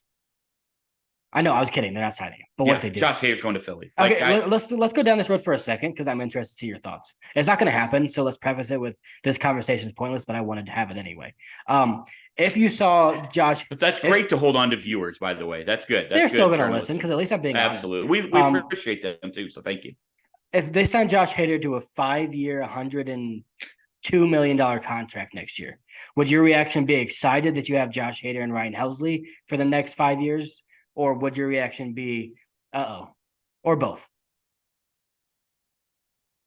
I know, I was kidding. They're not signing him. But what if they do? Josh Hader's going to Philly. Okay, let's go down this road for a second because I'm interested to see your thoughts. It's not going to happen, so let's preface it with this conversation is pointless, but I wanted to have it anyway. If you saw Josh, but that's great to hold on to viewers, by the way. That's good. They're still going to listen because at least I'm being absolutely. Honest. We appreciate them too. So thank you. If they sign Josh Hader to a 5-year, $102 million contract next year, would your reaction be excited that you have Josh Hader and Ryan Helsley for the next 5 years? Or would your reaction be, or both?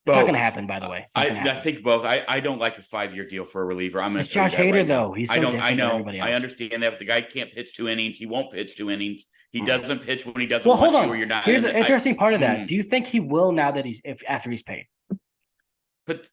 It's not going to happen, by the way. I think both. I don't like a 5-year deal for a reliever. I'm going to. It's Josh Hader, though. He's so different than everybody else. I understand that, but the guy can't pitch 2 innings. he won't pitch 2 innings. He doesn't pitch when he doesn't. Well, hold on. Where you're not. Here's an interesting part of that. Do you think he will now that after he's paid? But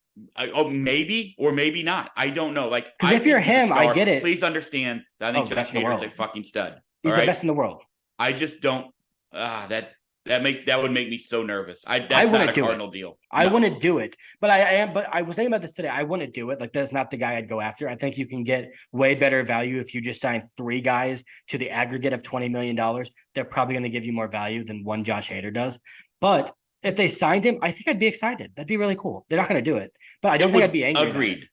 maybe or maybe not. I don't know. Like, because if you're him, I get it. Please understand that I think Josh Hader is a fucking stud. He's the best in the world. I just don't. That would make me so nervous. That's not a Cardinal deal. No. I wouldn't do it, but I am. But I was thinking about this today. I wouldn't do it. Like, that's not the guy I'd go after. I think you can get way better value if you just sign 3 guys to the aggregate of $20 million. They're probably going to give you more value than one Josh Hader does. But if they signed him, I think I'd be excited. That'd be really cool. They're not going to do it, but I don't think I'd be angry. Agreed.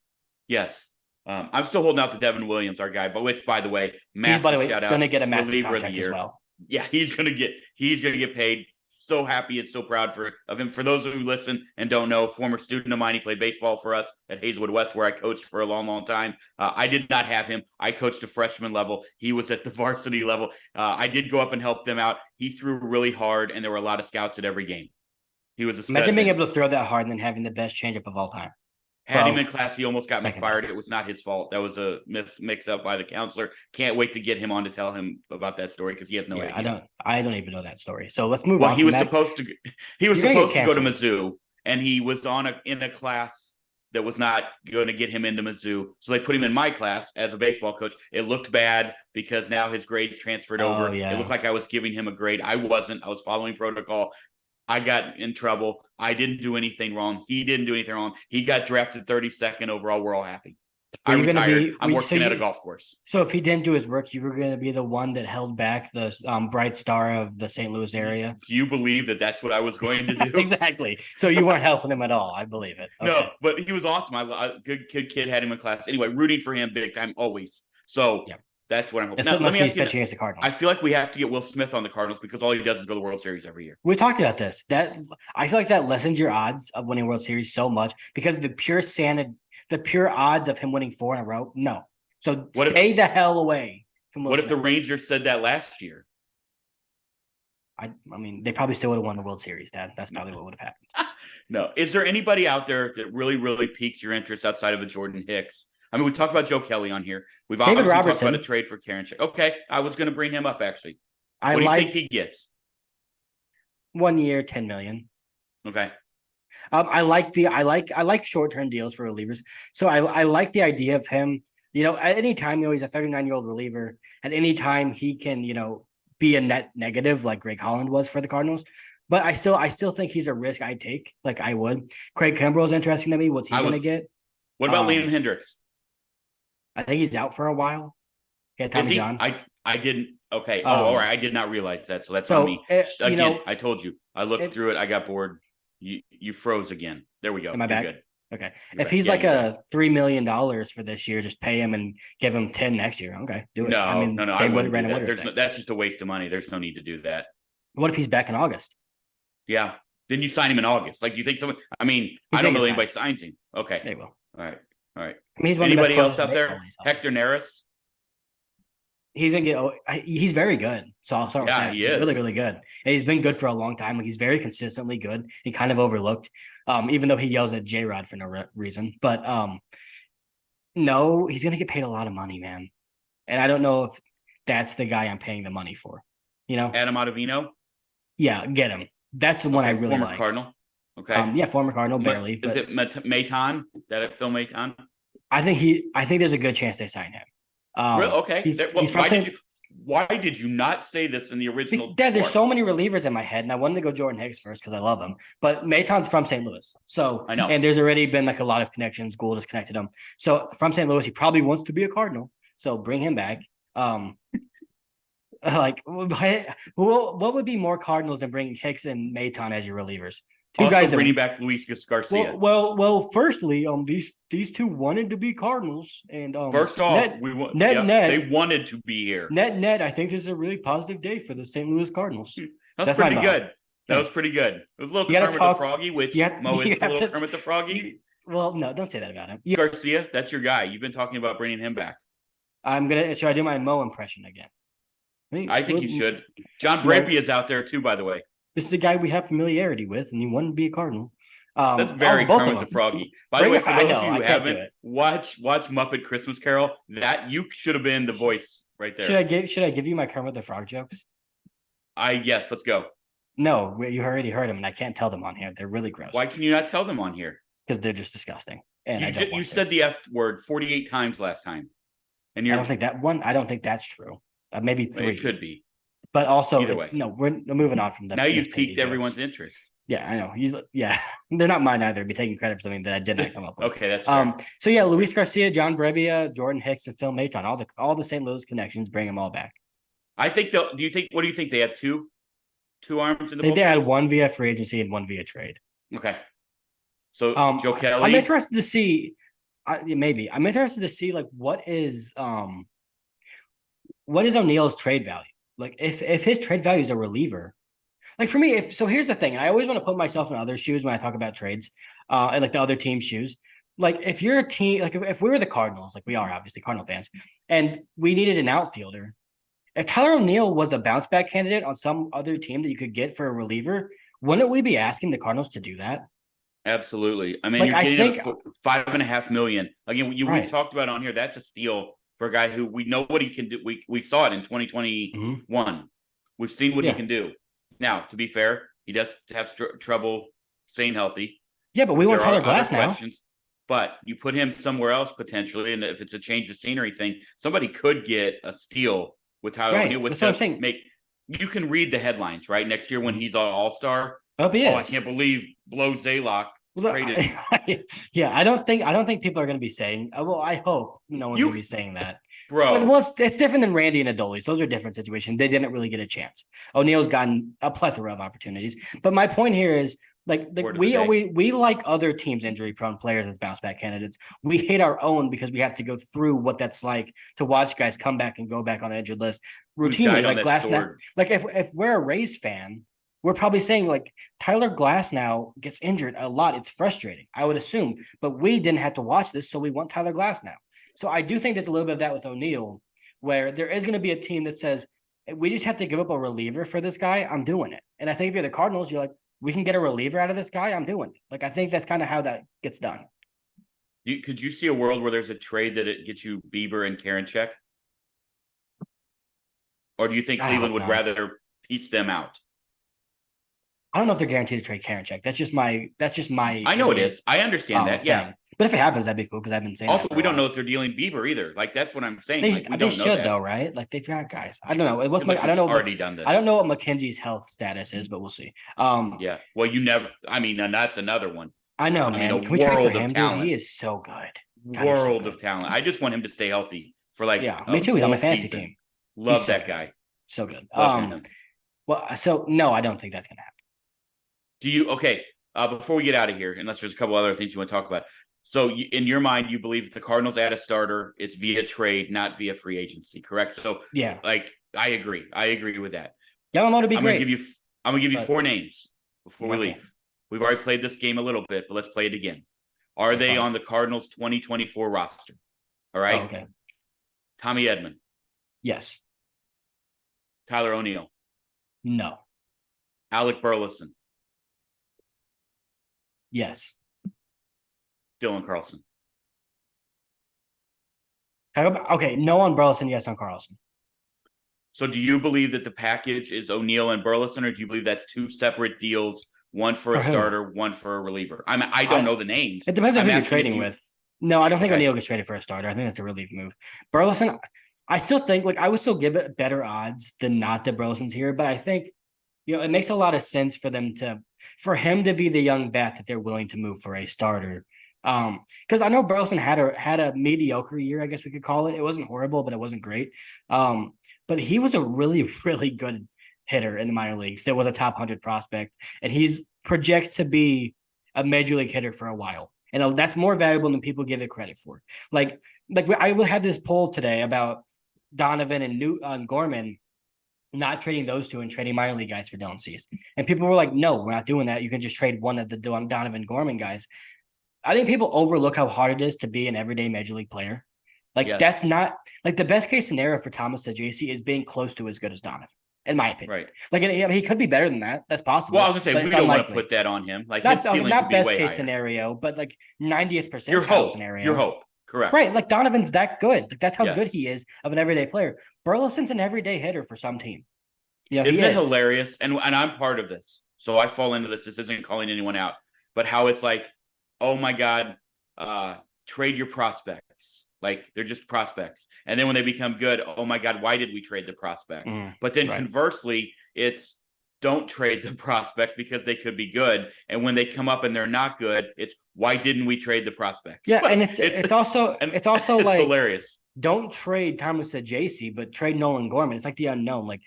Yes. I'm still holding out to Devin Williams, our guy. But which, by the way, massive shout out. Going to get a massive contract as well. Yeah, he's gonna get paid. So happy and so proud of him. For those who listen and don't know, former student of mine, he played baseball for us at Hazelwood West, where I coached for a long, long time. I did not have him. I coached a freshman level. He was at the varsity level. I did go up and help them out. He threw really hard, and there were a lot of scouts at every game. He was a stud. Imagine being able to throw that hard and then having the best changeup of all time. Had him in class, he almost got me fired. It was not his fault. That was a mix up by the counselor. Can't wait to get him on to tell him about that story because he has no idea. I don't even know that story. So let's move on. Well, he was supposed to go to Mizzou, and he was in a class that was not going to get him into Mizzou. So they put him in my class as a baseball coach. It looked bad because now his grades transferred over. Yeah. It looked like I was giving him a grade. I wasn't. I was following protocol. I got in trouble. I didn't do anything wrong. He didn't do anything wrong. He got drafted 32nd overall. We're all happy. I retired. I'm working at a golf course. So if he didn't do his work, you were going to be the one that held back the bright star of the St. Louis area? Do you believe that that's what I was going to do? Exactly. So you weren't helping him at all. I believe it. Okay. No, but he was awesome. A good kid had him in class. Anyway, rooting for him big time always. So That's what I'm hoping. Now, let Unless me he's ask you. pitching against the I Cardinals. feel like we have to get Will Smith on the Cardinals because all he does is go to the World Series every year. We talked about this. That I feel like that lessens your odds of winning World Series so much because the pure odds of him winning 4 in a row. No, so stay the hell away from Will What Smith. if the Rangers said that last year? I mean, they probably still would have won the World Series, Dad. That's probably what would have happened. No. Is there anybody out there that really, really piques your interest outside of a Jordan Hicks? I mean, we talked about Joe Kelly on here. We've David obviously Robertson. talked about a trade for Karen. Okay, I was going to bring him up actually. What do you think he gets? 1 year, $10 million. Okay. I like short-term deals for relievers. So I like the idea of him. At any time, he's a 39-year-old reliever. At any time, he can, be a net negative like Greg Holland was for the Cardinals. But I still think he's a risk I take. Like I would. Craig Kimbrel is interesting to me. What's he going to get? What about Liam Hendricks? I think he's out for a while. Yeah, Tommy John. I didn't. Okay. All right. I did not realize that. So that's on me. Again, I told you. I looked through it. I got bored. You froze again. There we go. Am I back? Good. Okay. If he's like a $3 million for this year, just pay him and give him 10 next year. Okay, do it. No, I mean, no. Same I way Brandon Woodruff. That's just a waste of money. There's no need to do that. What if he's back in August? Yeah. Then you sign him in August. Like, you think someone? I mean, I don't know anybody signs him. Okay. They will. All right. I mean, he's one anybody of the best else out there? Hector Neris. He's gonna get. He's very good. So I'll start with that. He is really, really good. And he's been good for a long time. He's very consistently good. He kind of overlooked, even though he yells at J-Rod for no reason. But no, he's gonna get paid a lot of money, man. And I don't know if that's the guy I'm paying the money for. Adam Ottavino. Yeah, get him. That's the one I really former like. Cardinal. Okay. Yeah, former Cardinal, barely. Is it Maton? That Phil Maton? I think there's a good chance they sign him. Okay. Why did you not say this in the original? Dad, there's so many relievers in my head, and I wanted to go Jordan Hicks first because I love him. But Maton's from St. Louis, so I know. And there's already been like a lot of connections. Gould has connected him. So from St. Louis, he probably wants to be a Cardinal. So bring him back. Like, what would be more Cardinals than bringing Hicks and Maton as your relievers? Two guys bringing back Luis Garcia. Well. Firstly, these two wanted to be Cardinals, and first off, they wanted to be here. Net. I think this is a really positive day for the St. Louis Cardinals. That's pretty good. That was pretty good. It was a little Kermit the Froggy, which Mo is a little Kermit the Froggy. Well, no, don't say that about him. Garcia, that's your guy. You've been talking about bringing him back. Should I do my Mo impression again? I think you should. John Brampy is out there too, by the way. This is a guy we have familiarity with, and he wanted to be a Cardinal. That's very Kermit the Froggy. By the way, for those of you who haven't, watch Muppet Christmas Carol. That you should have been the voice right there. Should I give you my Kermit the Frog jokes? Yes, let's go. No, you already heard them, and I can't tell them on here. They're really gross. Why can you not tell them on here? Because they're just disgusting. And you said the F word 48 times last time, and I don't think that one. I don't think that's true. Maybe 3. It could be. But also, we're moving on from that. Now you've piqued everyone's interest. Yeah, I know. They're not mine either. I'd be taking credit for something that I did not come up with. Okay, that's fair. So yeah, Luis Garcia, John Brebbia, Jordan Hicks, and Phil Maton, all the St. Louis connections, bring them all back. I think they'll. What do you think they have two arms in the? I think they had one via free agency and one via trade. Okay. So Joe Kelly. I'm interested to see. Maybe I'm interested to see like what is O'Neill's trade value. Like if his trade value is a reliever, like for me, here's the thing, and I always want to put myself in other shoes when I talk about trades, and like the other team's shoes. Like if you're a team, like if we were the Cardinals, like we are obviously Cardinal fans, and we needed an outfielder, if Tyler O'Neill was a bounce back candidate on some other team that you could get for a reliever, wouldn't we be asking the Cardinals to do that? Absolutely. I mean, you're getting $5.5 million. Again, we've talked about on here. That's a steal for a guy who we know what he can do. We saw it in 2021. Mm-hmm. We've seen what he can do. Now, to be fair, he does have trouble staying healthy. Yeah, but we want Tyler Glass now. But you put him somewhere else potentially, and if it's a change of scenery thing, somebody could get a steal with Tyler O'Neill. That's what I'm saying. You can read the headlines, right? Next year when he's an all-star. Oh, he is. I can't believe Blow Zaylock traded. Yeah, I don't think people are going to be saying. Well, I hope no one's going to be saying that, bro. Well, it's different than Randy and Adolis. Those are different situations. They didn't really get a chance. O'Neill's gotten a plethora of opportunities. But my point here is, Like Word of the day. we like other teams' injury prone players as bounce back candidates. We hate our own because we have to go through what that's like to watch guys come back and go back on the injured list Who's routinely. died on Like that Glass now, sword? like if we're a Rays fan, we're probably saying like Tyler Glass now gets injured a lot. It's frustrating, I would assume, but we didn't have to watch this, so we want Tyler Glass now. So I do think there's a little bit of that with O'Neill, where there is going to be a team that says we just have to give up a reliever for this guy. I'm doing it, and I think if you're the Cardinals, you're like we can get a reliever out of this guy. I'm doing it. Like I think that's kind of how that gets done. Could you see a world where there's a trade that it gets you Bieber and Karinchak? Or do you think I Cleveland hope would not. rather piece them out? I don't know if they're guaranteed to trade Karinchak. That's just my. I know it is. I understand that. Yeah. Thing. But if it happens, that'd be cool because I've been saying. Also, that for we a don't while. know if they're dealing Bieber either. Like that's what I'm saying. They Like we they don't know should that. though, right? Like they've got guys. I don't know. It was Like I don't know. already done this. I don't know what McKenzie's health status is, but we'll see. Yeah. Well, you never. I mean, and that's another one. I know, I mean, man. a Can we trade for world him, of dude? talent. He is so good. God, he's so World good. of talent. I just want him to stay healthy for like Yeah, me too. He's on my fantasy season. team. Love so that good. guy. So good. Love him. Well, so no, I don't think that's gonna happen. Do you? Okay. Before we get out of here, unless there's a couple other things you want to talk about. So, in your mind, you believe if the Cardinals add a starter, it's via trade, not via free agency, correct? So, Yeah, like, I agree. I agree with that. Yamamoto be I'm great. gonna give you but- 4 names before we Okay. leave. We've already played this game a little bit, but let's play it again. Are they fine. on the Cardinals 2024 roster? All right. Oh, okay. Tommy Edman, Yes. Tyler O'Neill, No. Alec Burleson, Yes. Dylan Carlson. Okay. No on Burleson. Yes on Carlson. So do you believe that the package is O'Neill and Burleson, or do you believe that's two separate deals, one for a who? starter, one for a reliever? I don't know the names. It depends on I'm who you're asking if trading you- with. No, I don't think Okay. O'Neill gets traded for a starter. I think that's a relief move. Burleson, I still think like I would still give it better odds than not that Burleson's here, but I think it makes a lot of sense for him to be the young bat that they're willing to move for a starter. Because I know Burleson had a mediocre year, I guess we could call it. It wasn't horrible, but it wasn't great. But he was a really, really good hitter in the minor leagues. There was a top 100 prospect, and he's projects to be a major league hitter for a while. And that's more valuable than people give it credit for. Like I had this poll today about Donovan and Gorman not trading those two and trading minor league guys for Dylan Cease. And people were like, no, we're not doing that. You can just trade one of the Donovan Gorman guys. I think people overlook how hard it is to be an everyday major league player. Like That's not like the best case scenario for Thomas JC is being close to as good as Donovan, in my opinion. Right. Like he could be better than that. That's possible. Well, I was gonna say we don't want to put that on him. Like not, his ceiling not could be best way case higher. scenario, but like 90th percentile Your hope scenario. Your hope. Correct. Right. Like Donovan's that good. Like that's how good he is of an everyday player. Burleson's an everyday hitter for some team. Isn't it hilarious? And I'm part of this. So I fall into this. This isn't calling anyone out, but how it's like, oh my God, trade your prospects. Like they're just prospects. And then when they become good, oh my God, why did we trade the prospects? But then conversely, it's don't trade the prospects because they could be good. And when they come up and they're not good, it's why didn't we trade the prospects? Yeah, and it's also like hilarious. Don't trade Thomas JC, but trade Nolan Gorman. It's like the unknown. Like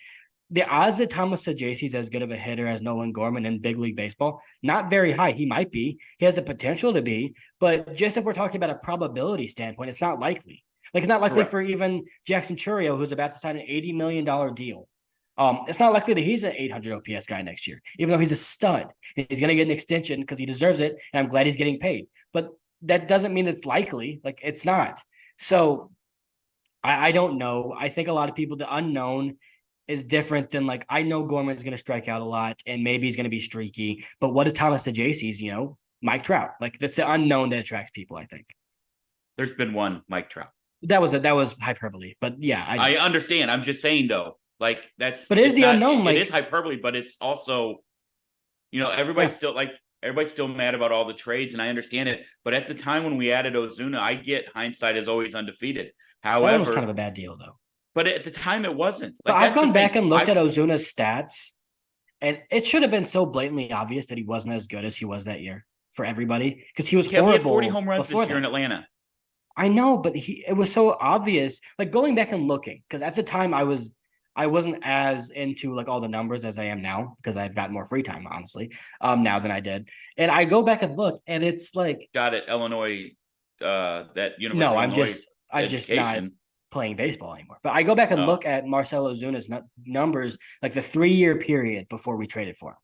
the odds that Thomas JC is as good of a hitter as Nolan Gorman in big league baseball, not very high. He might be. He has the potential to be, but just if we're talking about a probability standpoint, it's not likely. Like it's not likely for even Jackson Churio, who's about to sign an $80 million deal. It's not likely that he's an 800 OPS guy next year, even though he's a stud. He's going to get an extension because he deserves it, and I'm glad he's getting paid. But that doesn't mean it's likely. Like it's not. So I don't know. I think a lot of people, the unknown is different than like, I know Gorman's going to strike out a lot and maybe he's going to be streaky, but what if Thomas JC's, Mike Trout? Like that's the unknown that attracts people, I think. There's been one Mike Trout. That was hyperbole, but yeah. I understand. I'm just saying though, like but it is the unknown. It is hyperbole, but it's also, everybody's still mad about all the trades, and I understand it. But at the time when we added Ozuna, I get hindsight is always undefeated. However, that was kind of a bad deal though. But at the time it wasn't. Like, but I've gone back and looked at Ozuna's stats, and it should have been so blatantly obvious that he wasn't as good as he was that year for everybody because he was horrible. He had 40 home runs this year in Atlanta. I know, but it was so obvious. Like going back and looking, because at the time I was I wasn't as into like all the numbers as I am now because I've got more free time, honestly, now than I did. And I go back and look, and it's like, Got it, Illinois, that University no, of Illinois I'm just not education. playing baseball anymore. But I go back and Oh, look at Marcelo Zuna's numbers, like the 3-year period before we traded for him.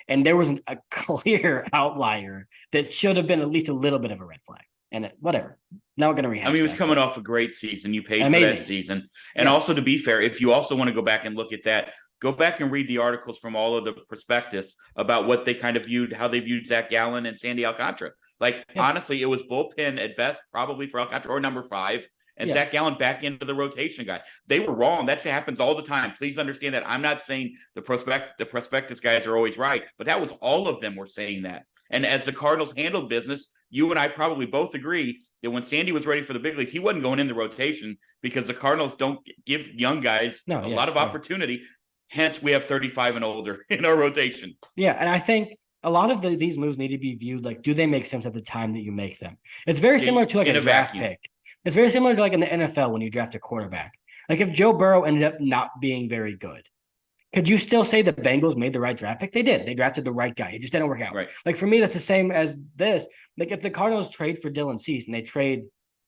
And there was a clear outlier that should have been at least a little bit of a red flag. And whatever. Not going to rehash I mean, he was that, coming off a great season. You paid for amazing. that season. And Yeah. also, to be fair, if you also want to go back and look at that, go back and read the articles from all of the prospectus about what they kind of viewed, how they viewed Zach Gallen and Sandy Alcantara. Like, honestly, it was bullpen at best, probably for Alcantara, or number 5. And Zach Gallen back into the rotation guy. They were wrong. That happens all the time. Please understand that. I'm not saying the prospectus guys are always right, but that was all of them were saying that. And as the Cardinals handled business, you and I probably both agree that when Sandy was ready for the big leagues, he wasn't going in the rotation because the Cardinals don't give young guys a lot of opportunity. Hence, we have 35 and older in our rotation. Yeah, and I think a lot of these moves need to be viewed like, do they make sense at the time that you make them? It's very similar to like a draft pick. It's very similar to like in the NFL when you draft a quarterback. Like if Joe Burrow ended up not being very good, could you still say the Bengals made the right draft pick? They did. They drafted the right guy. It just didn't work out. Right. Like for me, that's the same as this. Like if the Cardinals trade for Dylan Cease and they trade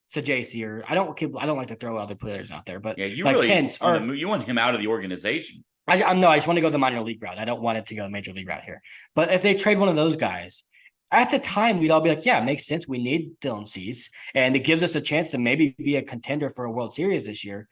Sajasi, or I don't like to throw other players out there, but yeah, you like really you want him out of the organization. I just want to go the minor league route. I don't want it to go the major league route here. But if they trade one of those guys, at the time, we'd all be like, yeah, it makes sense. We need Dylan Cease, and it gives us a chance to maybe be a contender for a World Series this year.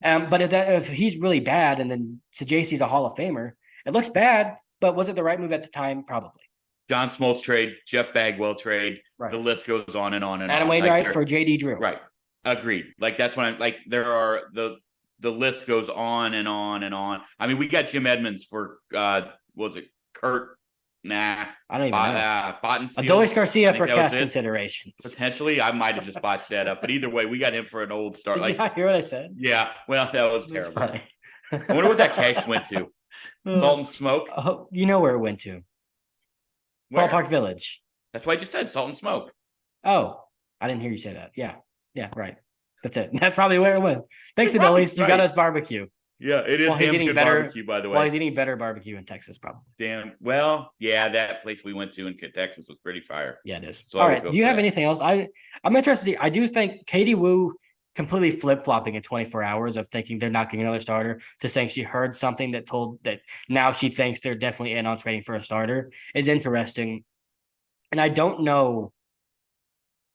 But if he's really bad and then Sajasi's a Hall of Famer, it looks bad, but was it the right move at the time? Probably. John Smoltz trade, Jeff Bagwell trade. Right. The list goes on and on and Adam on. Wainwright for JD Drew. Right. Agreed. Like that's when I'm like, there are the list goes on and on and on. I mean, we got Jim Edmonds for was it Kurt? Nah, I don't even know. Bottenfield. Adolis Garcia for cash considerations. Potentially, I might have just botched that up, but either way, we got him for an old start. Did you not hear what I said? Yeah, well, that was terrible. Funny. I wonder what that cash went to. Salt and Smoke. Oh, you know where it went to? Where? Ballpark Village. That's what I just said. Salt and Smoke. Oh, I didn't hear you say that. Yeah, right. That's it. That's probably where it went. Thanks, Adolis. You got us barbecue. Yeah, it is damn good barbecue, by the way. Well, he's eating better barbecue in Texas, probably. Damn. Well, yeah, that place we went to in Texas was pretty fire. Yeah, it is. So all right. Do you have anything else? I'm interested. I do think Katie Woo completely flip-flopping in 24 hours of thinking they're not getting another starter to saying she heard something that now she thinks they're definitely in on trading for a starter is interesting. And I don't know.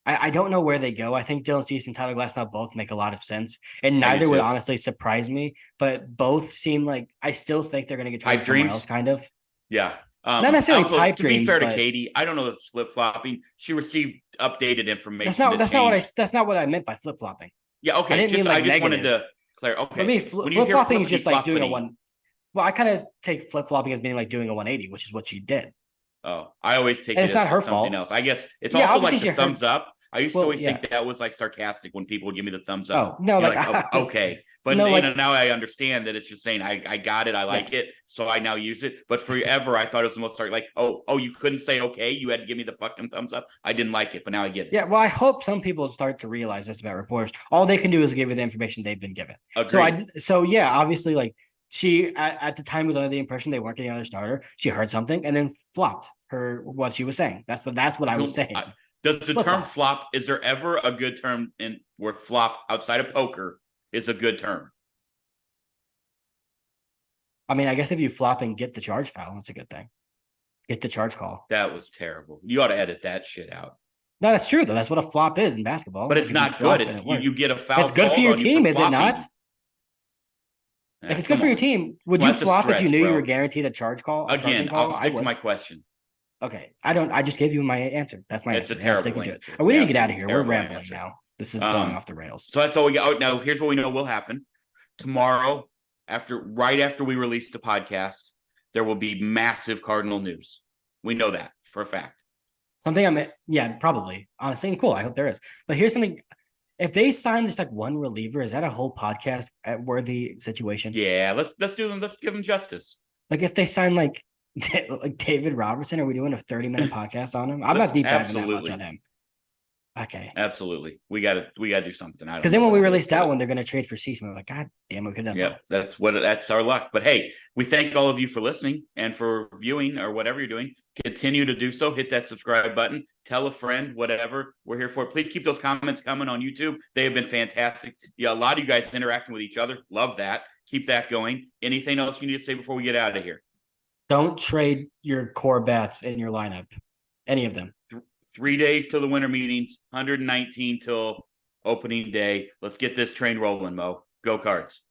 I don't know where they go. I think Dylan Cease and Tyler Glasnow both make a lot of sense, and neither would honestly surprise me. But both seem like I still think they're going to get traded somewhere else, kind of. Yeah, not necessarily also, pipe dreams. To be fair to Katie, I don't know if it's flip flopping. She received updated information. That's not what I meant by flip flopping. Yeah, okay. I just wanted to clarify. Okay, for me, flip flopping is just like doing a one. Well, I kind of take flip flopping as being like doing a 180, which is what she did. Oh, I always take it as not her fault. Else. I guess it's also like the thumbs up. I used to always think that was like sarcastic when people would give me the thumbs up. Oh, no, okay. But now I understand that it's just saying I got it, I like it, so I now use it. But forever I thought it was the most like, oh, you couldn't say okay, you had to give me the fucking thumbs up. I didn't like it, but now I get it. Yeah, well, I hope some people start to realize this about reporters. All they can do is give you the information they've been given. Agreed. So yeah, obviously, like she at the time was under the impression they weren't getting another starter. She heard something and then flopped what she was saying. That's what I was saying. Does the term flop, is there ever a good term where flop outside of poker is a good term? I mean, I guess if you flop and get the charge foul, that's a good thing. Get the charge call. That was terrible. You ought to edit that shit out. No, that's true, though. That's what a flop is in basketball. But it's not good. You get a foul. It's good for your team, is it not? If it's good for your team, would you flop if you knew you were guaranteed a charge call? Again, I'll stick to my question. Okay, I just gave you my answer. That's my answer. It's a terrible answer. We need to get out of here. We're rambling now. This is going off the rails. So that's all we got. Now, here's what we know will happen. Tomorrow, right after we release the podcast, there will be massive Cardinal news. We know that for a fact. Probably. Honestly, and cool. I hope there is. But here's something. If they sign just like one reliever, is that a whole podcast worthy situation? Yeah, let's do them. Let's give them justice. Like if they sign like David Robertson, are we doing a 30-minute podcast on him? I'm not deep diving that much on him. Okay. Absolutely. We gotta do something. I don't Because know then when we what it is, release that but one, they're going to trade for Cease. We're like, God damn, we could have done yeah, both. that's our luck. But hey, we thank all of you for listening and for viewing or whatever you're doing. Continue to do so. Hit that subscribe button. Tell a friend, whatever. We're here for it. Please keep those comments coming on YouTube. They have been fantastic. Yeah, a lot of you guys interacting with each other. Love that. Keep that going. Anything else you need to say before we get out of here? Don't trade your core bats in your lineup, any of them. 3 days till the winter meetings, 119 till opening day. Let's get this train rolling, Mo. Go Cards.